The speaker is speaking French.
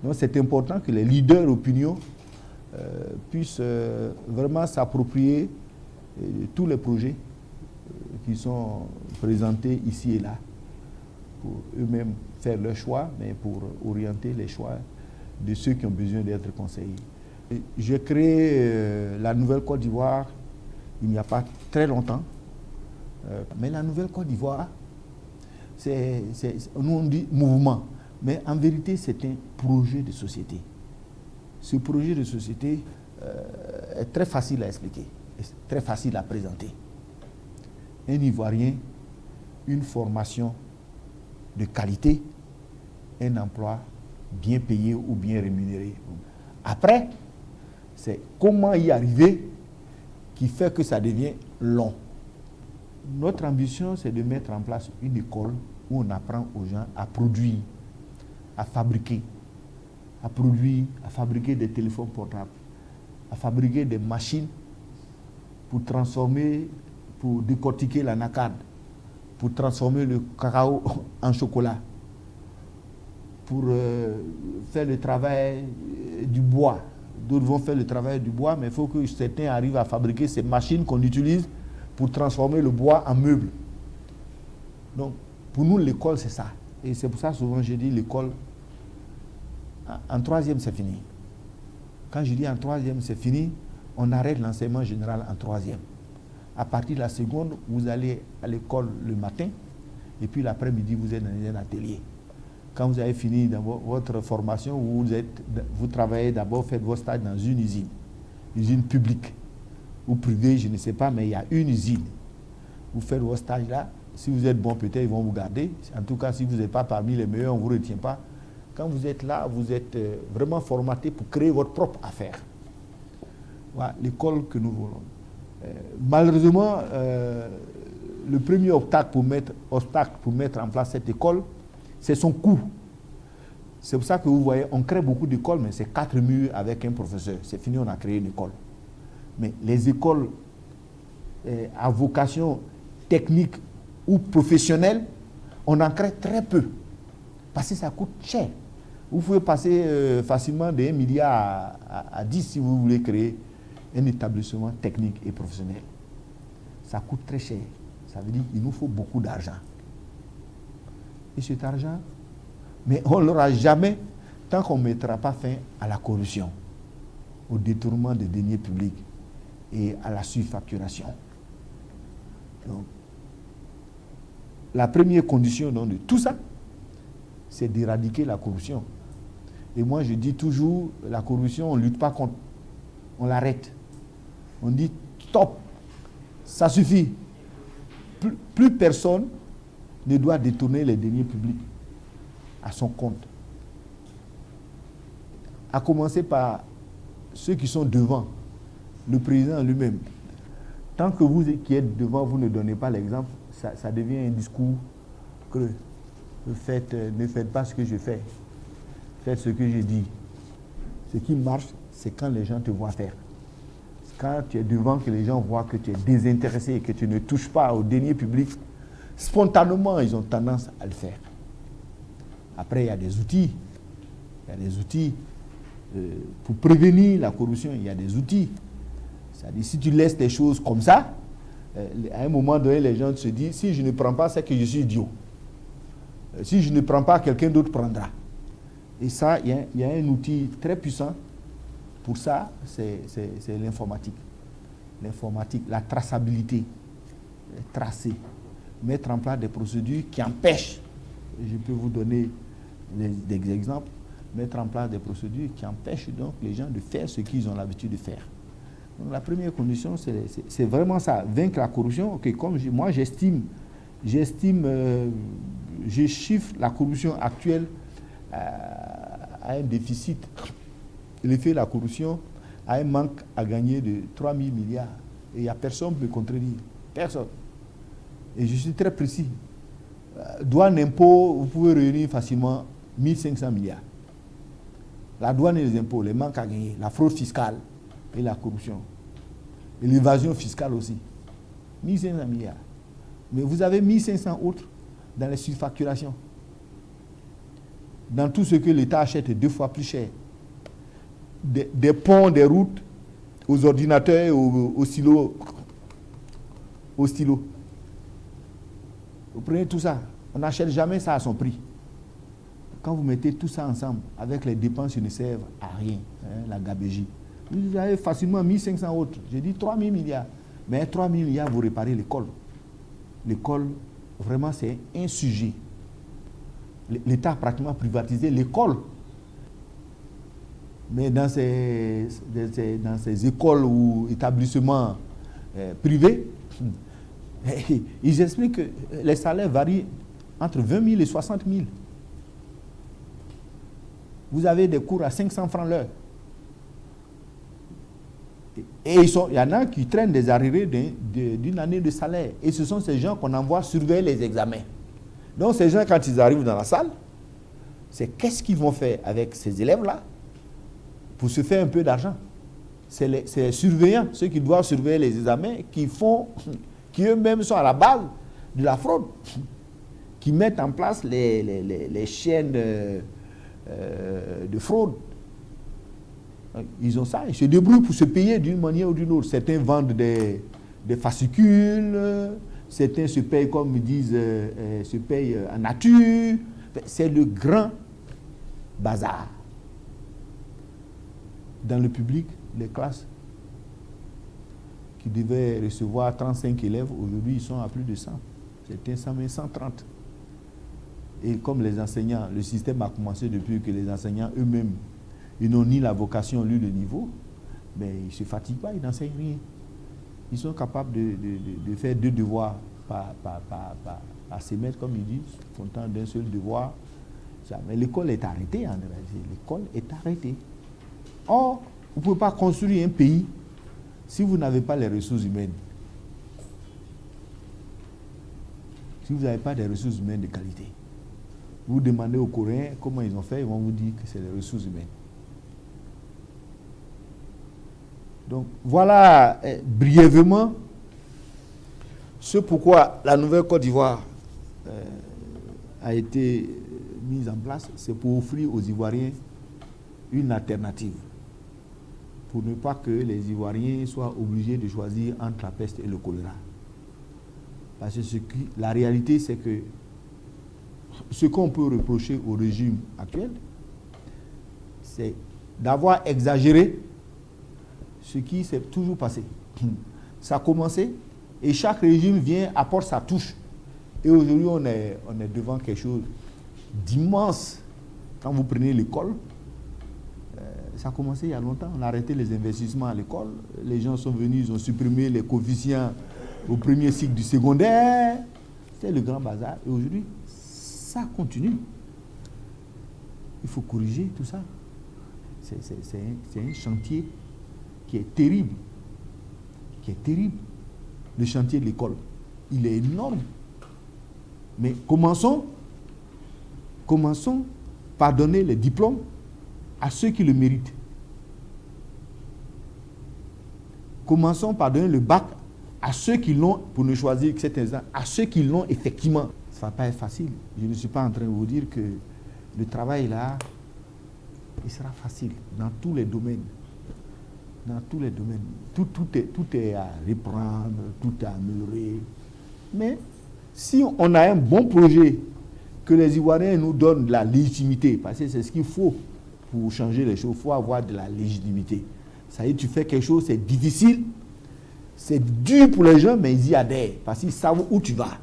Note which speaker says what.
Speaker 1: Donc c'est important que les leaders d'opinion puissent vraiment s'approprier tous les projets qui sont présentés ici et là, pour eux-mêmes faire leur choix, mais pour orienter les choix de ceux qui ont besoin d'être conseillés. J'ai créé la Nouvelle Côte d'Ivoire il n'y a pas très longtemps, mais la Nouvelle Côte d'Ivoire, nous on dit mouvement, mais en vérité c'est un projet de société. Ce projet de société est très facile à expliquer, très facile à présenter. Un Ivoirien, une formation de qualité, un emploi bien payé ou bien rémunéré. Après, c'est comment y arriver qui fait que ça devient long. Notre ambition, c'est de mettre en place une école où on apprend aux gens à produire, à fabriquer, à fabriquer des téléphones portables, à fabriquer des machines pour transformer, pour décortiquer l'anacarde, pour transformer le cacao en chocolat, pour faire le travail du bois. D'autres vont faire le travail du bois, mais il faut que certains arrivent à fabriquer ces machines qu'on utilise pour transformer le bois en meuble. Donc, pour nous, l'école, c'est ça. Et c'est pour ça, souvent, je dis l'école, en troisième, c'est fini. Quand je dis en troisième, c'est fini, on arrête l'enseignement général en troisième. À partir de la seconde, vous allez à l'école le matin, et puis l'après-midi, vous êtes dans un atelier. Quand vous avez fini dans votre formation, vous travaillez d'abord, faites vos stages dans une usine publique ou privée, je ne sais pas, mais il y a une usine. Vous faites vos stages là. Si vous êtes bon, peut-être ils vont vous garder. En tout cas, si vous n'êtes pas parmi les meilleurs, on ne vous retient pas. Quand vous êtes là, vous êtes vraiment formaté pour créer votre propre affaire. Voilà l'école que nous voulons. Malheureusement, le premier obstacle pour mettre en place cette école, c'est son coût. C'est pour ça que vous voyez, on crée beaucoup d'écoles, mais c'est 4 murs avec un professeur. C'est fini, on a créé une école. Mais les écoles à vocation technique ou professionnelle, on en crée très peu. Parce que ça coûte cher. Vous pouvez passer facilement de 1 milliard à 10 si vous voulez créer un établissement technique et professionnel. Ça coûte très cher. Ça veut dire qu'il nous faut beaucoup d'argent. Et cet argent, mais on ne l'aura jamais tant qu'on ne mettra pas fin à la corruption, au détournement des deniers publics et à la surfacturation. Donc, la première condition donc, de tout ça, c'est d'éradiquer la corruption. Et moi, je dis toujours, la corruption, on ne lutte pas contre. On l'arrête. On dit, stop, ça suffit. Plus personne ne doit détourner les deniers publics à son compte. À commencer par ceux qui sont devant, le président lui-même. Tant que vous qui êtes devant, vous ne donnez pas l'exemple, ça devient un discours creux. Ne faites pas ce que je fais. Faites ce que je dis. Ce qui marche, c'est quand les gens te voient faire. Quand tu es devant, que les gens voient que tu es désintéressé et que tu ne touches pas aux deniers publics, spontanément, ils ont tendance à le faire. Après, il y a des outils. Il y a des outils pour prévenir la corruption. Il y a des outils. C'est-à-dire, si tu laisses des choses comme ça, à un moment donné, les gens se disent, si je ne prends pas, c'est que je suis idiot. Si je ne prends pas, quelqu'un d'autre prendra. Et ça, il y a un outil très puissant. Pour ça, c'est l'informatique. L'informatique, la traçabilité, tracer, mettre en place des procédures qui empêchent, je peux vous donner des exemples, mettre en place des procédures qui empêchent donc les gens de faire ce qu'ils ont l'habitude de faire. Donc la première condition, c'est vraiment ça, vaincre la corruption. Okay, comme moi j'estime, je chiffre la corruption actuelle à un déficit. L'effet de la corruption a un manque à gagner de 3 000 milliards. Et il n'y a personne qui peut contredire. Personne. Et je suis très précis. Douane, impôts, vous pouvez réunir facilement 1500 milliards. La douane et les impôts, les manques à gagner, la fraude fiscale et la corruption. Et l'évasion fiscale aussi. 1500 milliards. Mais vous avez 1500 autres dans les surfacturations. dans tout ce que l'État achète est 2 fois plus cher. Des ponts, des routes, aux ordinateurs, aux stylos. Au stylo. Vous prenez tout ça, on n'achète jamais ça à son prix. Quand vous mettez tout ça ensemble, avec les dépenses qui ne servent à rien, la gabégie, vous avez facilement 1500 autres. J'ai dit 3000 milliards. Mais 3000 milliards, vous réparez l'école. L'école, vraiment, c'est un sujet. L'État a pratiquement privatisé l'école. Mais dans ces écoles ou établissements privés, ils expliquent que les salaires varient entre 20 000 et 60 000. Vous avez des cours à 500 francs l'heure. Et il y en a qui traînent des arriérés d'une année de salaire. Et ce sont ces gens qu'on envoie surveiller les examens. Donc ces gens, quand ils arrivent dans la salle, c'est qu'est-ce qu'ils vont faire avec ces élèves-là pour se faire un peu d'argent. C'est les surveillants, ceux qui doivent surveiller les examens, qui eux-mêmes sont à la base de la fraude, qui mettent en place les chaînes de fraude. Ils ont ça, ils se débrouillent pour se payer d'une manière ou d'une autre. Certains vendent des fascicules, certains se payent, comme ils disent, se payent en nature. C'est le grand bazar. Dans le public, les classes qui devaient recevoir 35 élèves, aujourd'hui ils sont à plus de 100. C'était 100, 130. Et comme les enseignants, le système a commencé depuis que les enseignants eux-mêmes, ils n'ont ni la vocation ni le niveau, mais ils ne se fatiguent pas, ils n'enseignent rien. Ils sont capables de faire 2 devoirs par semestre, comme ils disent, content d'un seul devoir. Mais l'école est arrêtée en réalité. L'école est arrêtée. Or, vous ne pouvez pas construire un pays si vous n'avez pas les ressources humaines. Si vous n'avez pas des ressources humaines de qualité. Vous demandez aux Coréens comment ils ont fait, ils vont vous dire que c'est les ressources humaines. Donc voilà brièvement ce pourquoi la nouvelle Côte d'Ivoire a été mise en place, c'est pour offrir aux Ivoiriens une alternative. Pour ne pas que les Ivoiriens soient obligés de choisir entre la peste et le choléra. Parce que la réalité, c'est que ce qu'on peut reprocher au régime actuel, c'est d'avoir exagéré ce qui s'est toujours passé. Ça a commencé et chaque régime vient, apporte sa touche. Et aujourd'hui, on est devant quelque chose d'immense. Quand vous prenez l'école, ça a commencé il y a longtemps. On a arrêté les investissements à l'école. Les gens sont venus, ils ont supprimé les coefficients au premier cycle du secondaire. C'était le grand bazar. Et aujourd'hui, ça continue. Il faut corriger tout ça. C'est un chantier qui est terrible. Qui est terrible. Le chantier de l'école. Il est énorme. Mais commençons par donner les diplômes à ceux qui le méritent. Commençons par donner le bac à ceux qui l'ont, pour ne choisir que cet exemple, à ceux qui l'ont effectivement. Ça ne va pas être facile. Je ne suis pas en train de vous dire que le travail là, il sera facile dans tous les domaines. Dans tous les domaines. Tout est à reprendre, tout est à améliorer. Mais si on a un bon projet, que les Ivoiriens nous donnent de la légitimité, parce que c'est ce qu'il faut pour changer les choses, il faut avoir de la légitimité. Ça y est, tu fais quelque chose, c'est difficile, c'est dur pour les gens, mais ils y adhèrent, parce qu'ils savent où tu vas.